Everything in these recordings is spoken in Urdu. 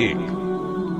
1,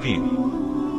3,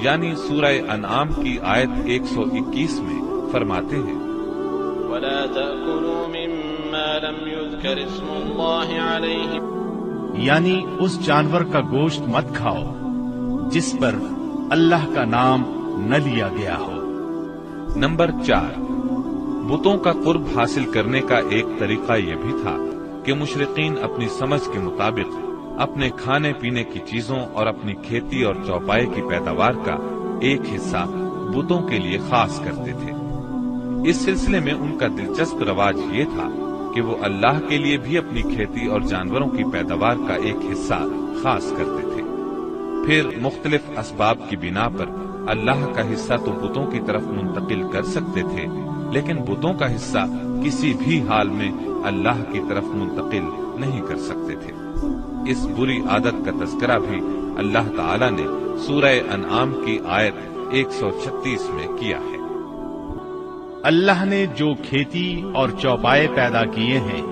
یعنی سورہ انعام کی آیت 121 میں فرماتے ہیں وَلَا تَأْكُلُوا مِمَّا لَمْ يُذْكَرِ اسْمُ اللَّهِ عَلَيْهِ، یعنی اس جانور کا گوشت مت کھاؤ جس پر اللہ کا نام نہ لیا گیا ہو۔ نمبر 4، بتوں کا قرب حاصل کرنے کا ایک طریقہ یہ بھی تھا کہ مشرقین اپنی سمجھ کے مطابق اپنے کھانے پینے کی چیزوں اور اپنی کھیتی اور چوپائے کی پیداوار کا ایک حصہ بتوں کے لیے خاص کرتے تھے۔ اس سلسلے میں ان کا دلچسپ رواج یہ تھا کہ وہ اللہ کے لیے بھی اپنی کھیتی اور جانوروں کی پیداوار کا ایک حصہ خاص کرتے تھے، پھر مختلف اسباب کی بنا پر اللہ کا حصہ تو بتوں کی طرف منتقل کر سکتے تھے، لیکن بتوں کا حصہ کسی بھی حال میں اللہ کی طرف منتقل نہیں کر سکتے تھے۔ اس بری عادت کا تذکرہ بھی اللہ تعالی نے سورہ انعام کی آیت 136 میں کیا ہے۔ اللہ نے جو کھیتی اور چوپائے پیدا کیے ہیں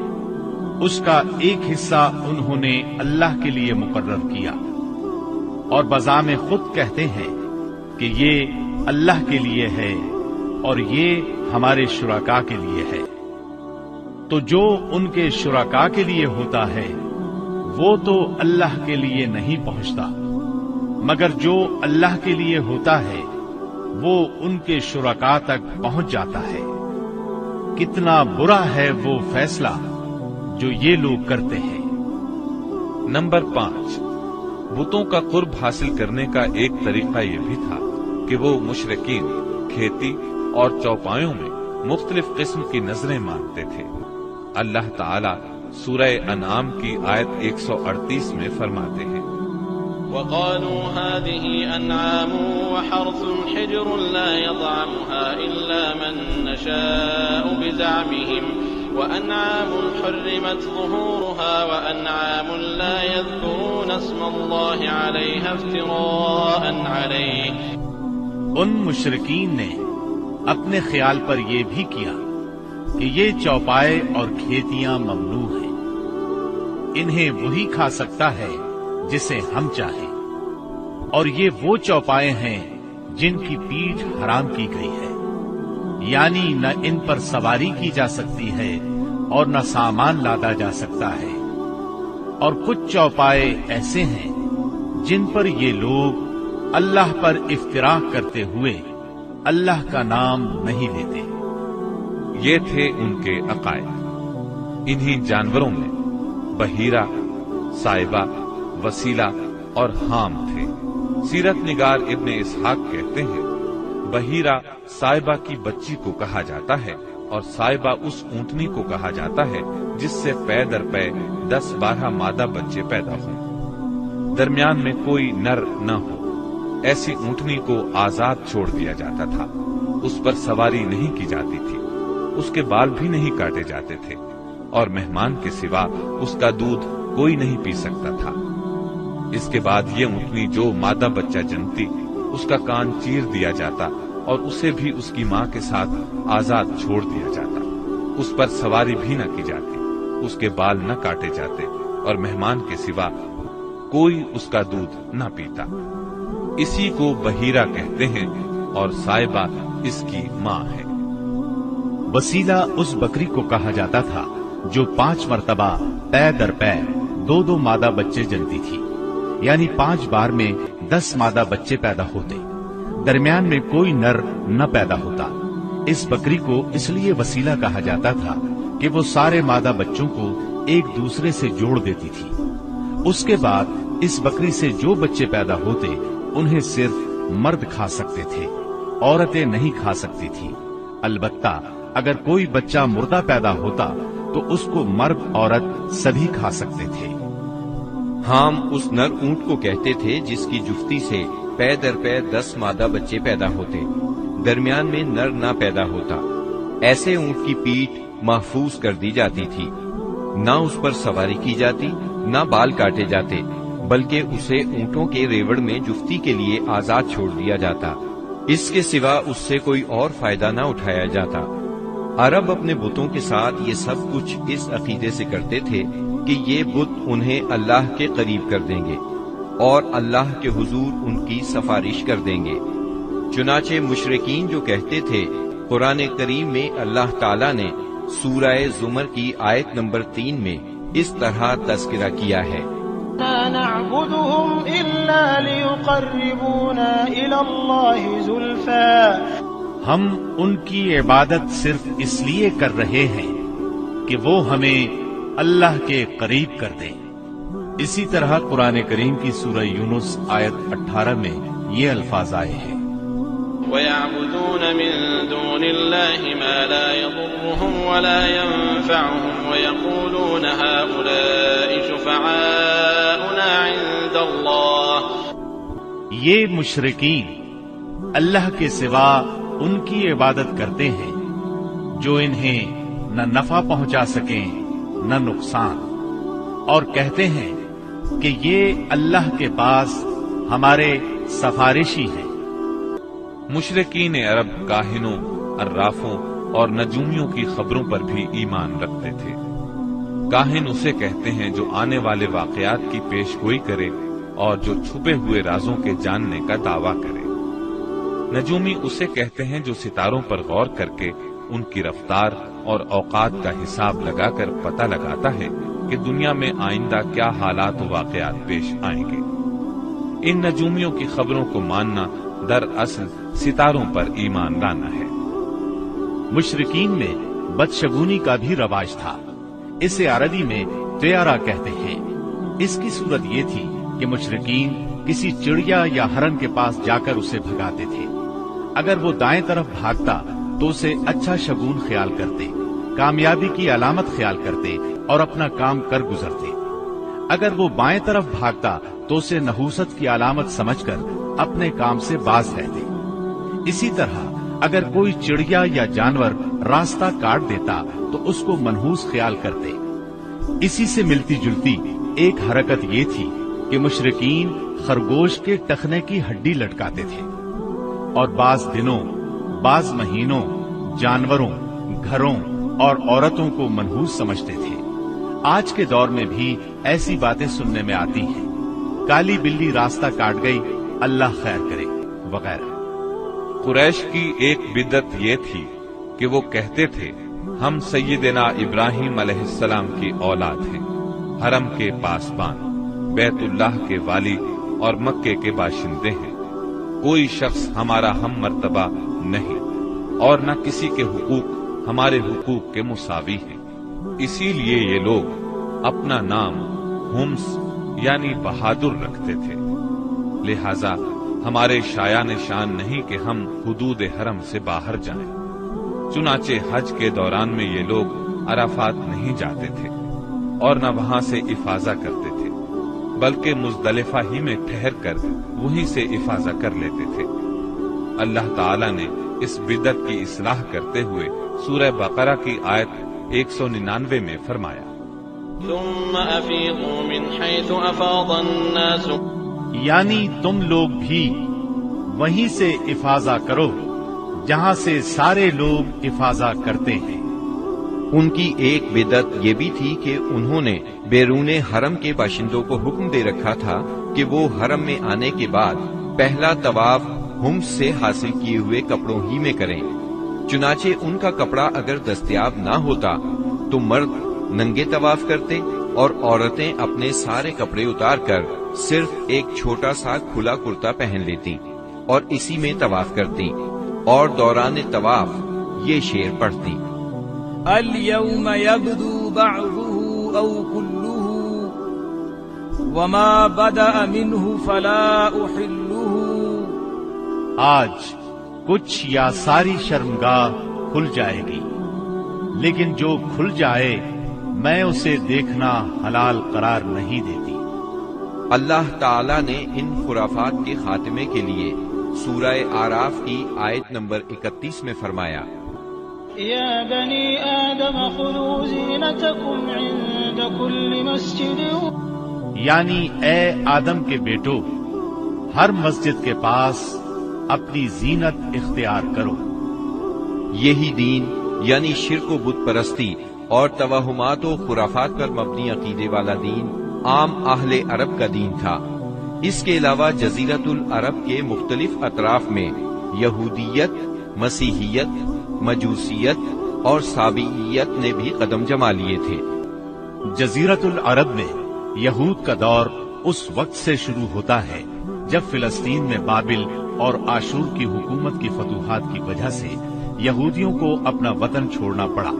اس کا ایک حصہ انہوں نے اللہ کے لیے مقرر کیا، اور بذام خود کہتے ہیں کہ یہ اللہ کے لیے ہے اور یہ ہمارے شرکاء کے لیے ہے۔ تو جو ان کے شرکاء کے لیے ہوتا ہے وہ تو اللہ کے لیے نہیں پہنچتا، مگر جو اللہ کے لیے ہوتا ہے وہ ان کے شرکاء تک پہنچ جاتا ہے۔ کتنا برا ہے وہ فیصلہ جو یہ لوگ کرتے ہیں۔ نمبر 5، بتوں کا قرب حاصل کرنے کا ایک طریقہ یہ بھی تھا کہ وہ مشرکین کھیتی اور چوپایوں میں مختلف قسم کی نظریں مانتے تھے۔ اللہ تعالی سورہ انعام کی آیت 138 میں فرماتے ہیں وَقَالُوا هَٰذِهِ أَنْعَامٌ وَحَرْثٌ حِجْرٌ لَا يَطْعَمُهَا إِلَّا مَن نَّشَاءُ بِزَعْمِهِمْ وَأَنْعَامٌ حُرِّمَتْ ظُهُورُهَا وَأَنْعَامٌ لَا يَذْكُرُونَ اسْمَ اللَّهِ عَلَيْهَا افْتِرَاءً عَلَيْهِ۔ ان مشرکین نے اپنے خیال پر یہ بھی کیا کہ یہ چوپائے اور کھیتیاں ممنوع ہیں، انہیں وہی کھا سکتا ہے جسے ہم چاہیں، اور یہ وہ چوپائے ہیں جن کی پیٹھ حرام کی گئی ہے، یعنی نہ ان پر سواری کی جا سکتی ہے اور نہ سامان لادا جا سکتا ہے۔ اور کچھ چوپائے ایسے ہیں جن پر یہ لوگ اللہ پر افتراء کرتے ہوئے اللہ کا نام نہیں لیتے۔ یہ تھے ان کے عقائد۔ انہی جانوروں میں بحیرہ، صائبہ، وسیلہ اور حام تھے۔ سیرت نگار ابن اسحاق کہتے ہیں بحیرہ صائبہ کی بچی کو کہا جاتا ہے اور صائبہ اس اونٹنی کو کہا جاتا ہے جس سے پے در پے 10-12 مادہ بچے پیدا ہوں، درمیان میں کوئی نر نہ ہو۔ ایسی اونٹنی کو آزاد چھوڑ دیا جاتا تھا، اس پر سواری نہیں کی جاتی تھی، اس کے بال بھی نہیں کاٹے جاتے تھے، اور مہمان کے سوا اس کا دودھ کوئی نہیں پی سکتا تھا۔ اس کے بعد یہ اونٹنی جو مادہ بچہ جنتی اس کا کان چیر دیا جاتا اور اسے بھی اس کی ماں کے ساتھ آزاد چھوڑ دیا جاتا، اس پر سواری بھی نہ کی جاتی، اس کے بال نہ کاٹے جاتے، اور مہمان کے سوا کوئی اس کا دودھ نہ پیتا۔ اسی کو بحیرہ کہتے ہیں اور صائبہ اس کی ماں ہے۔ وسیلہ اس بکری کو کہا جاتا تھا جو 5 مرتبہ پے در پے 2 مادہ بچے جنتی تھی، یعنی 5 بار میں 10 مادہ بچے پیدا ہوتے، درمیان میں کوئی نر نہ پیدا ہوتا۔ اس بکری کو اس لیے وسیلہ کہا جاتا تھا کہ وہ سارے مادہ بچوں کو ایک دوسرے سے جوڑ دیتی تھی۔ اس کے بعد اس بکری سے جو بچے پیدا ہوتے انہیں صرف مرد کھا سکتے تھے، عورتیں نہیں کھا سکتی تھی۔ البتہ اگر کوئی بچہ مردہ پیدا ہوتا تو اس کو مرد عورت سبھی کھا سکتے تھے۔ ہم اس نر اونٹ کو کہتے تھے جس کی جفتی سے پے در پے 10 مادہ بچے پیدا ہوتے، درمیان میں نر نہ پیدا ہوتا۔ ایسے اونٹ کی پیٹھ محفوظ کر دی جاتی تھی، نہ اس پر سواری کی جاتی، نہ بال کاٹے جاتے، بلکہ اسے اونٹوں کے ریوڑ میں جفتی کے لیے آزاد چھوڑ دیا جاتا، اس کے سوا اس سے کوئی اور فائدہ نہ اٹھایا جاتا۔ عرب اپنے بتوں کے ساتھ یہ سب کچھ اس عقیدے سے کرتے تھے کہ یہ بت انہیں اللہ کے قریب کر دیں گے۔ اور اللہ کے حضور ان کی سفارش کر دیں گے۔ چنانچہ مشرکین جو کہتے تھے، قرآن کریم میں اللہ تعالیٰ نے سورہ زمر کی آیت نمبر 3 میں اس طرح تذکرہ کیا ہے، لا نعبدهم إلا ليقربونا إلى الله زلفى، ہم ان کی عبادت صرف اس لیے کر رہے ہیں کہ وہ ہمیں اللہ کے قریب کر دیں۔ اسی طرح قرآن کریم کی سورہ یونس آیت 18 میں یہ الفاظ آئے ہیں، وَيَعْبُدُونَ مِن دُونِ اللَّهِ مَا لَا يَضُرُّهُمْ وَلَا يَنفَعُهُمْ وَيَقُولُونَ هَؤُلَاءِ شُفَعَاؤُنَا عِندَ اللَّهِ۔ یہ مشرکین اللہ کے سوا ان کی عبادت کرتے ہیں جو انہیں نہ نفع پہنچا سکیں نہ نقصان، اور کہتے ہیں کہ یہ اللہ کے پاس ہمارے سفارشی ہیں۔ مشرکین عرب کاہنوں، عرافوں اور نجومیوں کی خبروں پر بھی ایمان رکھتے تھے۔ کاہن اسے کہتے ہیں جو آنے والے واقعات کی پیش گوئی کرے اور جو چھپے ہوئے رازوں کے جاننے کا دعویٰ کرے۔ نجومی اسے کہتے ہیں جو ستاروں پر غور کر کے ان کی رفتار اور اوقات کا حساب لگا کر پتہ لگاتا ہے کہ دنیا میں آئندہ کیا حالات و واقعات پیش آئیں گے۔ ان نجومیوں کی خبروں کو ماننا دراصل ستاروں پر ایمان لانا ہے۔ مشرکین میں بدشگونی کا بھی رواج تھا، اسے عربی میں طیارہ کہتے ہیں۔ اس کی صورت یہ تھی کہ مشرکین کسی چڑیا یا ہرن کے پاس جا کر اسے بھگاتے تھے۔ اگر وہ دائیں طرف بھاگتا تو اسے اچھا شگون خیال کرتے، کامیابی کی علامت خیال کرتے اور اپنا کام کر گزرتے۔ اگر وہ بائیں طرف بھاگتا تو اسے نحوست کی علامت سمجھ کر اپنے کام سے باز رہتے۔ اسی طرح اگر کوئی چڑیا یا جانور راستہ کاٹ دیتا تو اس کو منحوس خیال کرتے۔ اسی سے ملتی جلتی ایک حرکت یہ تھی کہ مشرکین خرگوش کے ٹخنے کی ہڈی لٹکاتے تھے اور بعض دنوں، بعض مہینوں، جانوروں، گھروں اور عورتوں کو منحوس سمجھتے تھے۔ آج کے دور میں بھی ایسی باتیں سننے میں آتی ہیں، کالی بلی راستہ کاٹ گئی، اللہ خیر کرے وغیرہ۔ قریش کی ایک بدعت یہ تھی کہ وہ کہتے تھے ہم سیدنا ابراہیم علیہ السلام کی اولاد ہیں، حرم کے پاسبان، بیت اللہ کے والی اور مکے کے باشندے ہیں۔ کوئی شخص ہمارا ہم مرتبہ نہیں اور نہ کسی کے حقوق ہمارے حقوق کے مساوی ہیں۔ اسی لیے یہ لوگ اپنا نام ہمس یعنی بہادر رکھتے تھے، لہذا ہمارے شایان شان نہیں کہ ہم حدود حرم سے باہر جائیں۔ چنانچہ حج کے دوران میں یہ لوگ عرفات نہیں جاتے تھے اور نہ وہاں سے افاضہ کرتے تھے، بلکہ مزدلفہ ہی میں ٹھہر کر وہیں سے افاضہ کر لیتے تھے۔ اللہ تعالی نے اس بدعت کی اصلاح کرتے ہوئے سورہ بقرہ کی آیت 199 میں فرمایا، ثم افیضوا من حیث افاض الناس، یعنی تم لوگ بھی وہیں سے افاضہ کرو جہاں سے سارے لوگ افاضہ کرتے ہیں۔ ان کی ایک بدعت یہ بھی تھی کہ انہوں نے بیرون حرم کے باشندوں کو حکم دے رکھا تھا کہ وہ حرم میں آنے کے بعد پہلا طواف ہمس سے حاصل کیے ہوئے کپڑوں ہی میں کریں۔ چنانچہ ان کا کپڑا اگر دستیاب نہ ہوتا تو مرد ننگے طواف کرتے اور عورتیں اپنے سارے کپڑے اتار کر صرف ایک چھوٹا سا کھلا کرتا پہن لیتی اور اسی میں طواف کرتی، اور دوران طواف یہ شعر پڑھتی، اليوم يبدو بعضه أو كله وما بدأ منه فلا أحله۔ آج کچھ یا ساری شرمگاہ کھل جائے گی، لیکن جو کھل جائے میں اسے دیکھنا حلال قرار نہیں دیتی۔ اللہ تعالی نے ان خرافات کے خاتمے کے لیے سورہ آراف کی آیت نمبر 31 میں فرمایا، یا بنی آدم خذوا زینتکم عند کل مسجد، یعنی اے آدم کے بیٹو، ہر مسجد کے پاس اپنی زینت اختیار کرو۔ یہی دین یعنی شرک و بت پرستی اور توہمات و خرافات پر مبنی عقیدے والا دین عام اہل عرب کا دین تھا۔ اس کے علاوہ جزیرت العرب کے مختلف اطراف میں یہودیت، مسیحیت، مجوسیت اور سابئیت نے بھی قدم جما لیے تھے۔ جزیرت العرب میں یہود کا دور اس وقت سے شروع ہوتا ہے جب فلسطین میں بابل اور آشور کی حکومت کی فتوحات کی وجہ سے یہودیوں کو اپنا وطن چھوڑنا پڑا۔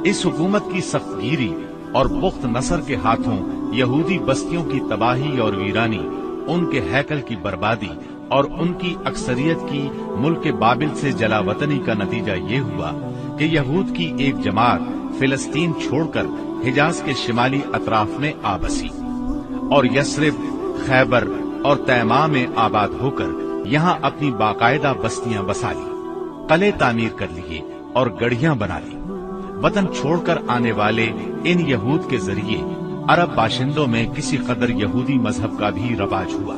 اس حکومت کی سخت گیری اور بخت نصر کے ہاتھوں یہودی بستیوں کی تباہی اور ویرانی، ان کے ہیکل کی بربادی اور ان کی اکثریت کی ملک بابل سے جلا وطنی کا نتیجہ یہ ہوا کہ یہود کی ایک جماعت فلسطین چھوڑ کر حجاز کے شمالی اطراف میں آ بسی اور یثرب، خیبر اور تیماء میں آباد ہو کر یہاں اپنی باقاعدہ بستیاں بسا لی، قلعے تعمیر کر لیے اور گڑھیاں بنا لی۔ وطن چھوڑ کر آنے والے ان یہود کے ذریعے عرب باشندوں میں کسی قدر یہودی مذہب کا بھی رواج ہوا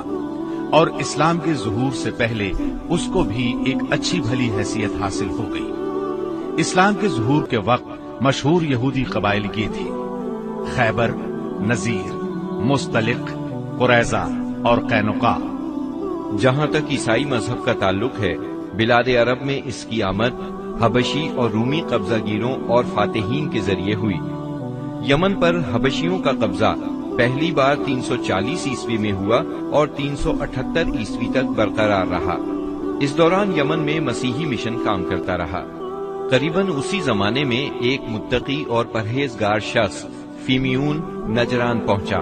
اور اسلام کے ظہور سے پہلے اس کو بھی ایک اچھی بھلی حیثیت حاصل ہو گئی۔ اسلام کے ظہور کے وقت مشہور یہودی قبائل یہ تھے: خیبر، نذیر، مستلق، قریظہ اور قینقاع۔ جہاں تک عیسائی مذہب کا تعلق ہے، بلاد عرب میں اس کی آمد حبشی اور رومی قبضہ گیروں اور فاتحین کے ذریعے ہوئی۔ یمن پر حبشیوں کا قبضہ پہلی بار 340 عیسوی میں ہوا اور 378 عیسوی تک برقرار رہا۔ اس دوران یمن میں مسیحی مشن کام کرتا رہا۔ قریباً اسی زمانے میں ایک متقی اور پرہیزگار شخص فیمیون نجران پہنچا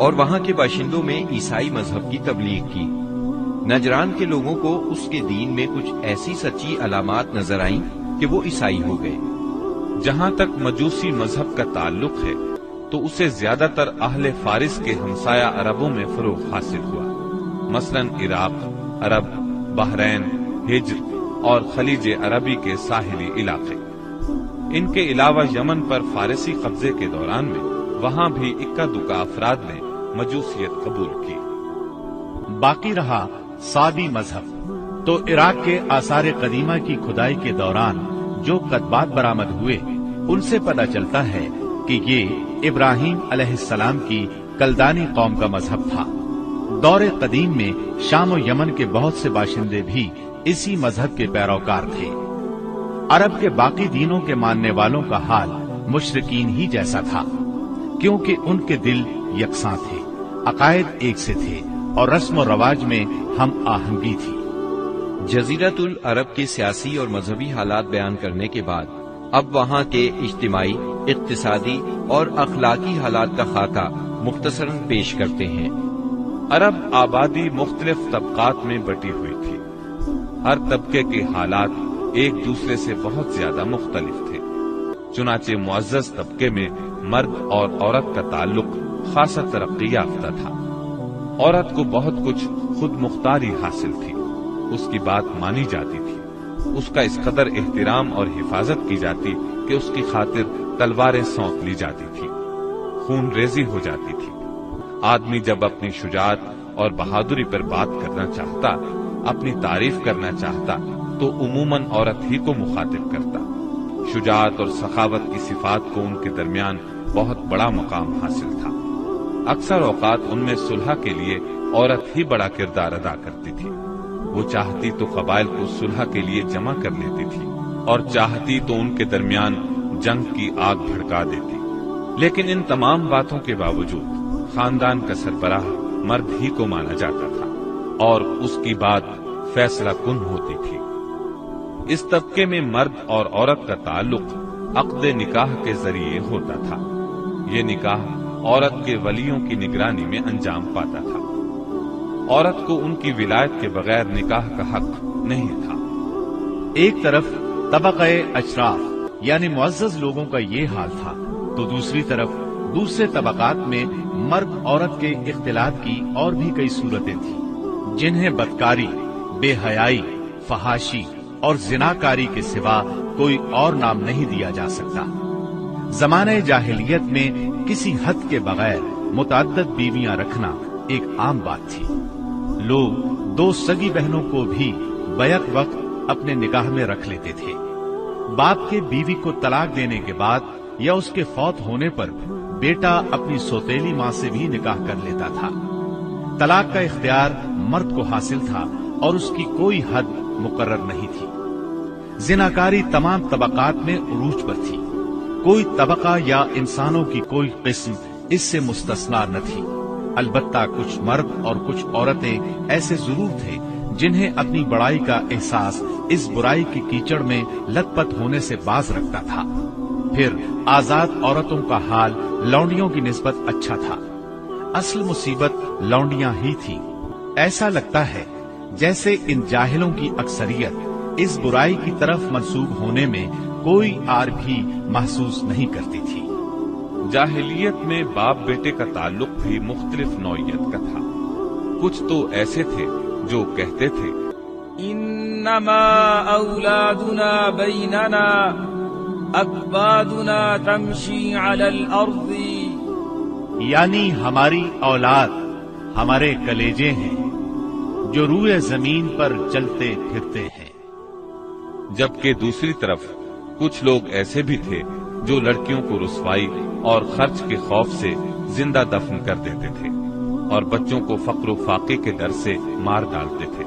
اور وہاں کے باشندوں میں عیسائی مذہب کی تبلیغ کی۔ نجران کے لوگوں کو اس کے دین میں کچھ ایسی سچی علامات نظر آئیں کہ وہ عیسائی ہو گئے۔ جہاں تک مجوسی مذہب کا تعلق ہے تو اسے زیادہ تر اہل فارس کے ہمسایہ عربوں میں فروغ حاصل ہوا، مثلاً عراق، عرب، بحرین، ہجر اور خلیج عربی کے ساحلی علاقے۔ ان کے علاوہ یمن پر فارسی قبضے کے دوران میں وہاں بھی اکا دکا افراد نے مجوسیت قبول کی۔ باقی رہا سابی مذہب، تو عراق کے آثار قدیمہ کی کھدائی کے دوران جو کتبات برآمد ہوئے ان سے پتہ چلتا ہے کہ یہ ابراہیم علیہ السلام کی کلدانی قوم کا مذہب تھا۔ دور قدیم میں شام و یمن کے بہت سے باشندے بھی اسی مذہب کے پیروکار تھے۔ عرب کے باقی دینوں کے ماننے والوں کا حال مشرکین ہی جیسا تھا، کیونکہ ان کے دل یکساں تھے، عقائد ایک سے تھے اور رسم و رواج میں ہم آہنگی تھی۔ جزیرت العرب کے سیاسی اور مذہبی حالات بیان کرنے کے بعد اب وہاں کے اجتماعی، اقتصادی اور اخلاقی حالات کا خاکہ مختصراً پیش کرتے ہیں۔ عرب آبادی مختلف طبقات میں بٹی ہوئی تھی۔ ہر طبقے کے حالات ایک دوسرے سے بہت زیادہ مختلف تھے۔ چنانچہ معزز طبقے میں مرد اور عورت کا تعلق خاصا ترقی یافتہ تھا۔ عورت کو بہت کچھ خود مختاری حاصل تھی، اس کی بات مانی جاتی تھی، اس کا اس قدر احترام اور حفاظت کی جاتی کہ اس کی خاطر تلواریں سونپ لی جاتی تھی، خون ریزی ہو جاتی تھی۔ آدمی جب اپنی شجاعت اور بہادری پر بات کرنا چاہتا، اپنی تعریف کرنا چاہتا تو عموماً عورت ہی کو مخاطب کرتا۔ شجاعت اور سخاوت کی صفات کو ان کے درمیان بہت بڑا مقام حاصل تھا۔ اکثر اوقات ان میں صلح کے لیے عورت ہی بڑا کردار ادا کرتی تھی۔ وہ چاہتی تو قبائل کو صلح کے لیے جمع کر لیتی تھی اور چاہتی تو ان کے درمیان جنگ کی آگ بھڑکا دیتی۔ لیکن ان تمام باتوں کے باوجود خاندان کا سربراہ مرد ہی کو مانا جاتا تھا اور اس کی بات فیصلہ کن ہوتی تھی۔ اس طبقے میں مرد اور عورت کا تعلق عقد نکاح کے ذریعے ہوتا تھا۔ یہ نکاح عورت کے ولیوں کی نگرانی میں انجام پاتا تھا۔ عورت کو ان کی ولایت کے بغیر نکاح کا حق نہیں تھا۔ ایک طرف طبقہ اشراف یعنی معزز لوگوں کا یہ حال تھا، تو دوسری طرف دوسرے طبقات میں مرد عورت کے اختلاط کی اور بھی کئی صورتیں تھیں، جنہیں بدکاری، بے حیائی، فحاشی اور زناکاری کے سوا کوئی اور نام نہیں دیا جا سکتا۔ زمانہ جاہلیت میں کسی حد کے بغیر متعدد بیویاں رکھنا ایک عام بات تھی۔ لوگ دو سگی بہنوں کو بھی بیک وقت اپنے نکاح میں رکھ لیتے تھے۔ باپ کے بیوی کو طلاق دینے کے بعد یا اس کے فوت ہونے پر بیٹا اپنی سوتیلی ماں سے بھی نکاح کر لیتا تھا۔ طلاق کا اختیار مرد کو حاصل تھا اور اس کی کوئی حد مقرر نہیں تھی۔ زناکاری تمام طبقات میں عروج پر تھی، کوئی طبقہ یا انسانوں کی کوئی قسم اس سے مستثنا نہ تھی۔ البتہ کچھ مرد اور کچھ عورتیں ایسے ضرور تھے جنہیں اپنی بڑائی کا احساس اس برائی کی کیچڑ میں لت پت ہونے سے باز رکھتا تھا۔ پھر آزاد عورتوں کا حال لونڈیوں کی نسبت اچھا تھا۔ اصل مصیبت لونڈیاں ہی تھی۔ ایسا لگتا ہے جیسے ان جاہلوں کی اکثریت اس برائی کی طرف منسوب ہونے میں کوئی آر بھی محسوس نہیں کرتی تھی۔ جاہلیت میں باپ بیٹے کا تعلق بھی مختلف نوعیت کا تھا۔ کچھ تو ایسے تھے جو کہتے تھے انما اولادنا بیننا اکبادنا تمشی علی الارض، یعنی ہماری اولاد ہمارے کلیجے ہیں جو روئے زمین پر چلتے پھرتے ہیں۔ جبکہ دوسری طرف کچھ لوگ ایسے بھی تھے جو لڑکیوں کو رسوائی اور خرچ کے خوف سے زندہ دفن کر دیتے تھے اور بچوں کو فقر و فاقے کے ڈر سے مار ڈالتے تھے۔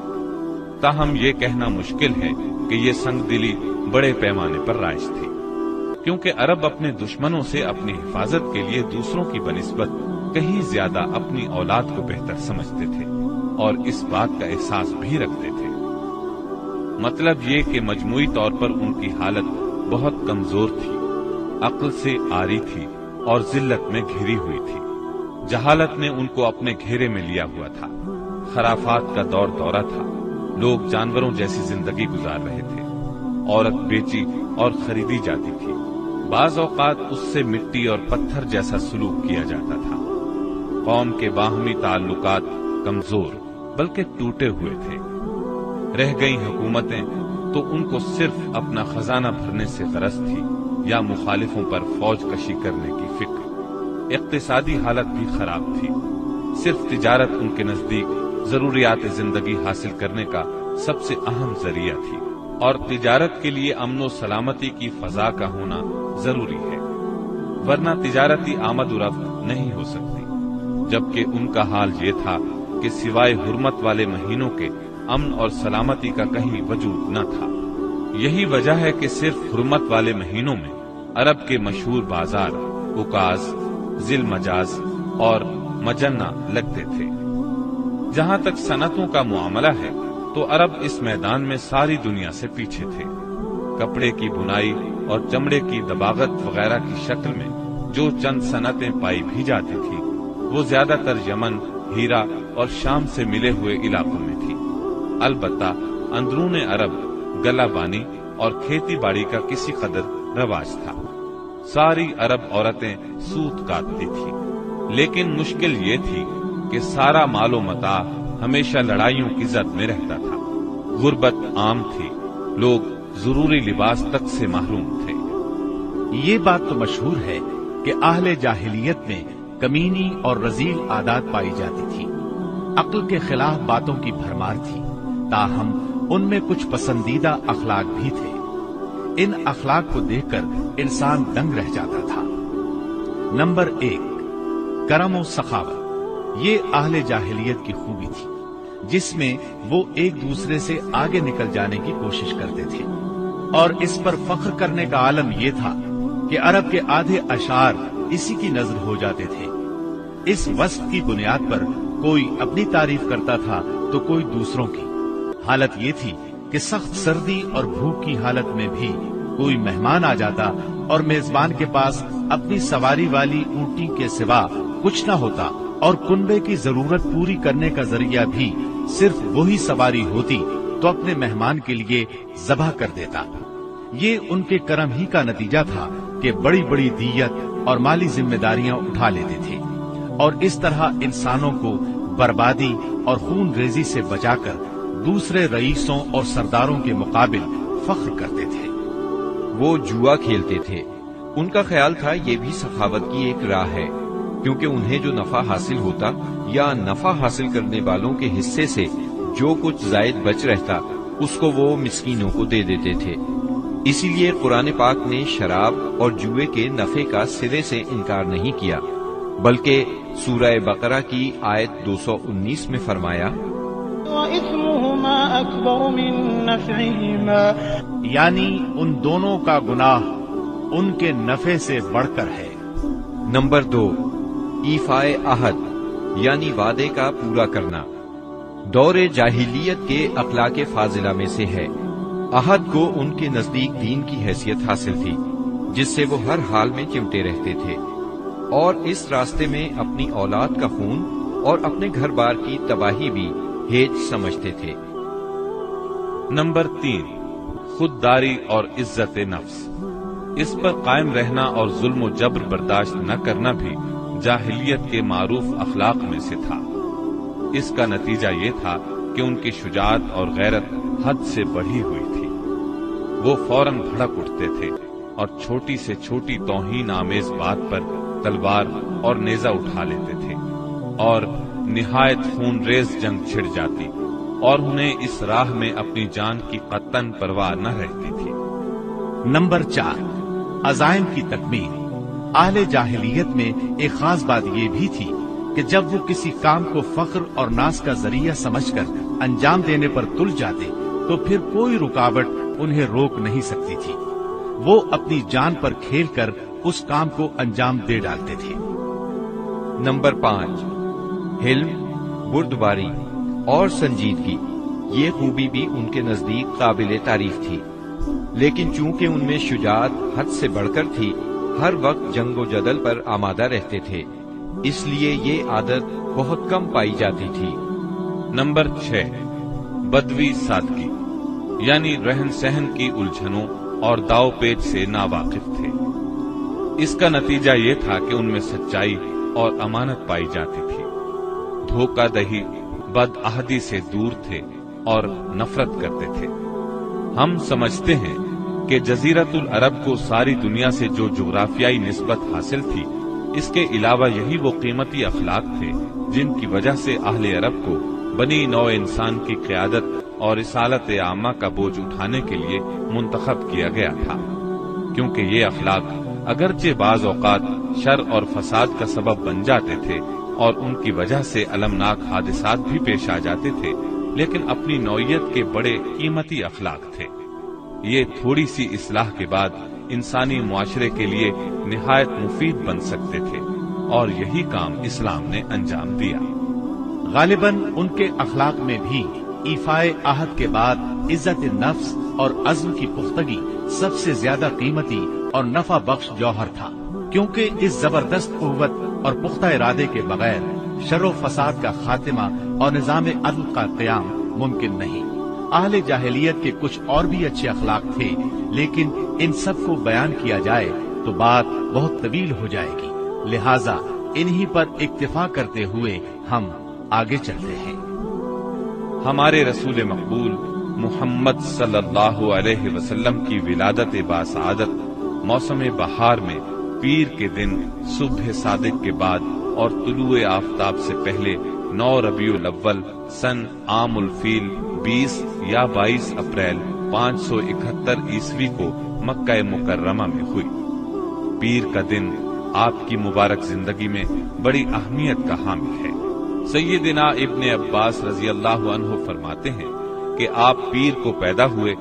تاہم یہ کہنا مشکل ہے کہ یہ سنگ دلی بڑے پیمانے پر رائج تھی، کیونکہ عرب اپنے دشمنوں سے اپنی حفاظت کے لیے دوسروں کی بنسبت کہیں زیادہ اپنی اولاد کو بہتر سمجھتے تھے اور اس بات کا احساس بھی رکھتے تھے۔ مطلب یہ کہ مجموعی طور پر ان کی حالت بہت کمزور تھی، عقل سے عاری تھی اور ذلت میں گھری ہوئی تھی۔ جہالت نے ان کو اپنے گھیرے میں لیا ہوا تھا۔ خرافات کا دور دورہ تھا، لوگ جانوروں جیسی زندگی گزار رہے تھے، عورت بیچی اور خریدی جاتی تھی، بعض اوقات اس سے مٹی اور پتھر جیسا سلوک کیا جاتا تھا۔ قوم کے باہمی تعلقات کمزور بلکہ ٹوٹے ہوئے تھے۔ رہ گئی حکومتیں تو ان کو صرف اپنا خزانہ بھرنے سے غرض تھی یا مخالفوں پر فوج کشی کرنے کی فکر۔ اقتصادی حالت بھی خراب تھی، صرف تجارت ان کے نزدیک ضروریات زندگی حاصل کرنے کا سب سے اہم ذریعہ تھی، اور تجارت کے لیے امن و سلامتی کی فضا کا ہونا ضروری ہے، ورنہ تجارتی آمد و رفت نہیں ہو سکتی۔ جبکہ ان کا حال یہ تھا کہ سوائے حرمت والے مہینوں کے امن اور سلامتی کا کہیں وجود نہ تھا۔ یہی وجہ ہے کہ صرف حرمت والے مہینوں میں عرب کے مشہور بازار اوکاز، ذی المجاز اور مجنہ لگتے تھے۔ جہاں تک صنعتوں کا معاملہ ہے تو عرب اس میدان میں ساری دنیا سے پیچھے تھے۔ کپڑے کی بنائی اور چمڑے کی دباغت وغیرہ کی شکل میں جو چند صنعتیں پائی بھی جاتی تھی وہ زیادہ تر یمن، ہیرا اور شام سے ملے ہوئے علاقوں میں تھی۔ البتہ اندرون عرب گلہ بانی اور کھیتی باڑی کا کسی قدر رواج تھا۔ ساری عرب عورتیں سوت کاٹتی تھیں، لیکن مشکل یہ تھی کہ سارا مال و متاع ہمیشہ لڑائیوں کی زد میں رہتا تھا۔ غربت عام تھی، لوگ ضروری لباس تک سے محروم تھے۔ یہ بات تو مشہور ہے کہ اہل جاہلیت میں کمینی اور رذیل عادات پائی جاتی تھی، عقل کے خلاف باتوں کی بھرمار تھی، تاہم ان میں کچھ پسندیدہ اخلاق بھی تھے۔ ان اخلاق کو دیکھ کر انسان دنگ رہ جاتا تھا۔ نمبر 1، کرم و سخاوت۔ یہ اہل جاہلیت کی خوبی تھی جس میں وہ ایک دوسرے سے آگے نکل جانے کی کوشش کرتے تھے، اور اس پر فخر کرنے کا عالم یہ تھا کہ عرب کے آدھے اشعار اسی کی نظر ہو جاتے تھے۔ اس وصف کی بنیاد پر کوئی اپنی تعریف کرتا تھا تو کوئی دوسروں کی۔ حالت یہ تھی کہ سخت سردی اور بھوک کی حالت میں بھی کوئی مہمان آ جاتا اور میزبان کے پاس اپنی سواری والی اونٹی کے سوا کچھ نہ ہوتا، اور کنبے کی ضرورت پوری کرنے کا ذریعہ بھی صرف وہی سواری ہوتی تو اپنے مہمان کے لیے ذبح کر دیتا۔ یہ ان کے کرم ہی کا نتیجہ تھا کہ بڑی بڑی دیت اور مالی ذمہ داریاں اٹھا لیتے تھے، اور اس طرح انسانوں کو بربادی اور خون ریزی سے بچا کر دوسرے رئیسوں اور سرداروں کے مقابل فخر کرتے تھے۔ وہ جوا کھیلتے تھے۔ ان کا خیال تھا یہ بھی سخاوت کی ایک راہ ہے، کیونکہ انہیں جو نفع حاصل ہوتا یا نفع حاصل کرنے والوں کے حصے سے جو کچھ زائد بچ رہتا اس کو وہ مسکینوں کو دے دیتے تھے۔ اسی لیے قرآن پاک نے شراب اور جوئے کے نفع کا سرے سے انکار نہیں کیا، بلکہ سورہ بقرہ کی آیت 219 میں فرمایا وَإِثْمُهُمَا أَكْبَرُ مِن نَّفْعِهِمَا، یعنی ان دونوں کا گناہ ان کے نفع سے بڑھ کر ہے۔ نمبر 2، ایفائے عہد یعنی وعدے کا پورا کرنا۔ دور جاہلیت کے اخلاق فاضلہ میں سے ہے۔ عہد کو ان کے نزدیک دین کی حیثیت حاصل تھی، جس سے وہ ہر حال میں چمٹے رہتے تھے، اور اس راستے میں اپنی اولاد کا خون اور اپنے گھر بار کی تباہی بھی ہیج سمجھتے تھے۔ نمبر 3، خودداری اور عزت نفس۔ اس پر قائم رہنا اور ظلم و جبر برداشت نہ کرنا بھی جاہلیت کے معروف اخلاق میں سے تھا۔ اس کا نتیجہ یہ تھا کہ ان کی شجاعت اور غیرت حد سے بڑھی ہوئی تھی۔ وہ فوراً بھڑک اٹھتے تھے اور چھوٹی سے چھوٹی توہین آمیز بات پر تلوار اور نیزہ اٹھا لیتے تھے، اور نہایت خون ریز جنگ چھڑ جاتی اور انہیں اس راہ میں اپنی جان کی قطعاً پرواہ نہ رہتی تھی۔ نمبر 4، عزائم کی تکمیل۔ اہل جاہلیت میں ایک خاص بات یہ بھی تھی کہ جب وہ کسی کام کو فخر اور ناز کا ذریعہ سمجھ کر انجام دینے پر تل جاتے تو پھر کوئی رکاوٹ انہیں روک نہیں سکتی تھی۔ وہ اپنی جان پر کھیل کر اس کام کو انجام دے ڈالتے تھے۔ نمبر 5، حلم، بردباری اور سنجیدگی۔ یہ خوبی بھی ان کے نزدیک قابل تعریف تھی، لیکن چونکہ ان میں شجاعت حد سے بڑھ کر تھی، ہر وقت جنگ و جدل پر آمادہ رہتے تھے، اس لیے یہ عادت بہت کم پائی جاتی تھی۔ نمبر 6، بدوی سادگی، یعنی رہن سہن کی الجھنوں اور داؤ پیچ سے ناواقف تھے۔ اس کا نتیجہ یہ تھا کہ ان میں سچائی اور امانت پائی جاتی تھی۔ دھوکہ دہی، بد عہدی سے دور تھے اور نفرت کرتے تھے۔ ہم سمجھتے ہیں کہ جزیرت العرب کو ساری دنیا سے جو جغرافیائی نسبت حاصل تھی، اس کے علاوہ یہی وہ قیمتی اخلاق تھے جن کی وجہ سے اہل عرب کو بنی نوع انسان کی قیادت اور رسالت عامہ کا بوجھ اٹھانے کے لیے منتخب کیا گیا تھا، کیونکہ یہ اخلاق اگرچہ بعض اوقات شر اور فساد کا سبب بن جاتے تھے اور ان کی وجہ سے المناک حادثات بھی پیش آ جاتے تھے، لیکن اپنی نوعیت کے بڑے قیمتی اخلاق تھے۔ یہ تھوڑی سی اصلاح کے بعد انسانی معاشرے کے لیے نہایت مفید بن سکتے تھے، اور یہی کام اسلام نے انجام دیا۔ غالباً ان کے اخلاق میں بھی ایفائے عہد کے بعد عزت نفس اور عزم کی پختگی سب سے زیادہ قیمتی اور نفع بخش جوہر تھا، کیونکہ اس زبردست قوت اور پختہ ارادے کے بغیر شر و فساد کا خاتمہ اور نظام عدل کا قیام ممکن نہیں۔ اہل جاہلیت کے کچھ اور بھی اچھے اخلاق تھے، لیکن ان سب کو بیان کیا جائے تو بات بہت طویل ہو جائے گی، لہذا انہی پر اکتفا کرتے ہوئے ہم آگے چلتے ہیں۔ ہمارے رسول مقبول محمد صلی اللہ علیہ وسلم کی ولادت باسعادت موسم بہار میں پیر کے دن صبح صادق کے بعد اور طلوع آفتاب سے پہلے 9 ربیع الاول سن عام الفیل 20 یا 22 اپریل 571 عیسوی کو مکہ مکرمہ میں ہوئی۔ پیر کا دن آپ کی مبارک زندگی میں بڑی اہمیت کا حامل ہے۔ سیدنا ابن عباس رضی اللہ عنہ فرماتے ہیں کہ آپ پیر کو پیدا ہوئے،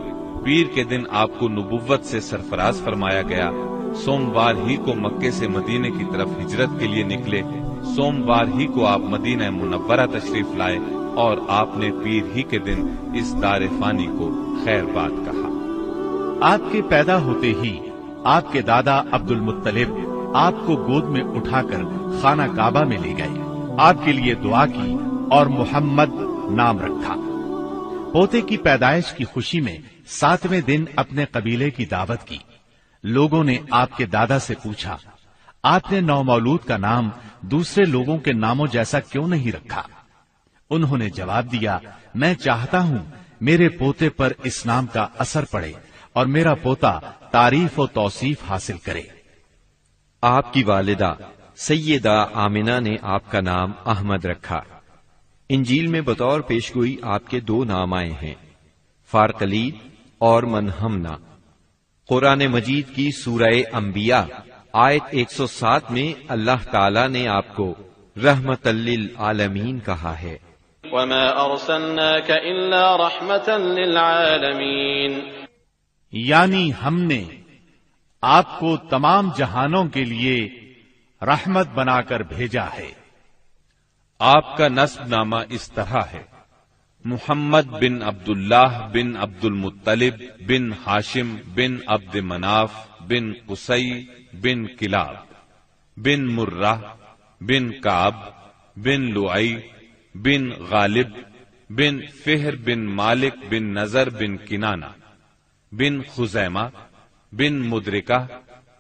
پیر کے دن آپ کو نبوت سے سرفراز فرمایا گیا، سوموار ہی کو مکے سے مدینے کی طرف ہجرت کے لیے نکلے، سوموار ہی کو آپ مدینہ منورہ تشریف لائے، اور آپ نے پیر ہی کے دن اس دار فانی کو خیر باد کہا۔ آپ کے پیدا ہوتے ہی آپ کے دادا عبد المطلب آپ کو گود میں اٹھا کر خانہ کعبہ میں لے گئے، آپ کے لیے دعا کی اور محمد نام رکھا۔ پوتے کی پیدائش کی خوشی میں 7ویں دن اپنے قبیلے کی دعوت کی۔ لوگوں نے آپ کے دادا سے پوچھا، آپ نے نومولود کا نام دوسرے لوگوں کے ناموں جیسا کیوں نہیں رکھا؟ انہوں نے جواب دیا، میں چاہتا ہوں میرے پوتے پر اس نام کا اثر پڑے اور میرا پوتا تعریف و توصیف حاصل کرے۔ آپ کی والدہ سیدہ آمنہ نے آپ کا نام احمد رکھا۔ انجیل میں بطور پیشگوئی آپ کے 2 نام آئے ہیں، فارقلید اور منہمنا۔ قرآن مجید کی سورہ انبیاء آیت 107 میں اللہ تعالیٰ نے آپ کو رحمت للعالمین کہا ہے۔ وما ارسلناك الا رحمة للعالمین، یعنی ہم نے آپ کو تمام جہانوں کے لیے رحمت بنا کر بھیجا ہے۔ آپ کا نسب نامہ اس طرح ہے: محمد بن عبداللہ بن عبد المطلب بن ہاشم بن عبد مناف بن قصی بن کلاب بن مرہ بن کعب بن لعی بن غالب بن فہر بن مالک بن نذر بن کنانہ بن خزیمہ بن مدرکہ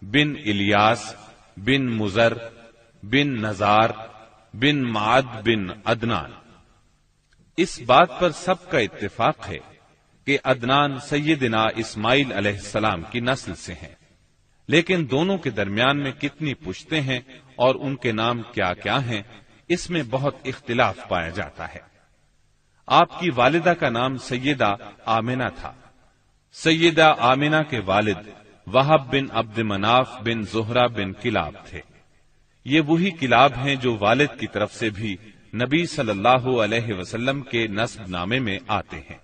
بن الیاس بن مزر بن نزار بن معد بن عدنان۔ اس بات پر سب کا اتفاق ہے کہ عدنان سیدنا اسماعیل علیہ السلام کی نسل سے ہیں، لیکن دونوں کے درمیان میں کتنی پشتیں ہیں اور ان کے نام کیا کیا ہیں، اس میں بہت اختلاف پایا جاتا ہے۔ آپ کی والدہ کا نام سیدہ آمنہ تھا۔ سیدہ آمنہ کے والد وہب بن عبد مناف بن زہرہ بن کلاب تھے۔ یہ وہی کلاب ہیں جو والد کی طرف سے بھی نبی صلی اللہ علیہ وسلم کے نسب نامے میں آتے ہیں۔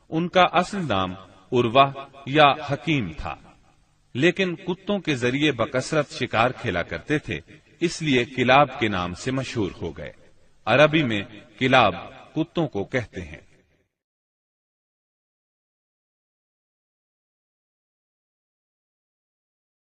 ان کا اصل نام عروہ یا حکیم تھا، لیکن کتوں کے ذریعے بکثرت شکار کھیلا کرتے تھے، اس لیے کلاب کے نام سے مشہور ہو گئے۔ عربی میں کلاب کتوں کو کہتے ہیں۔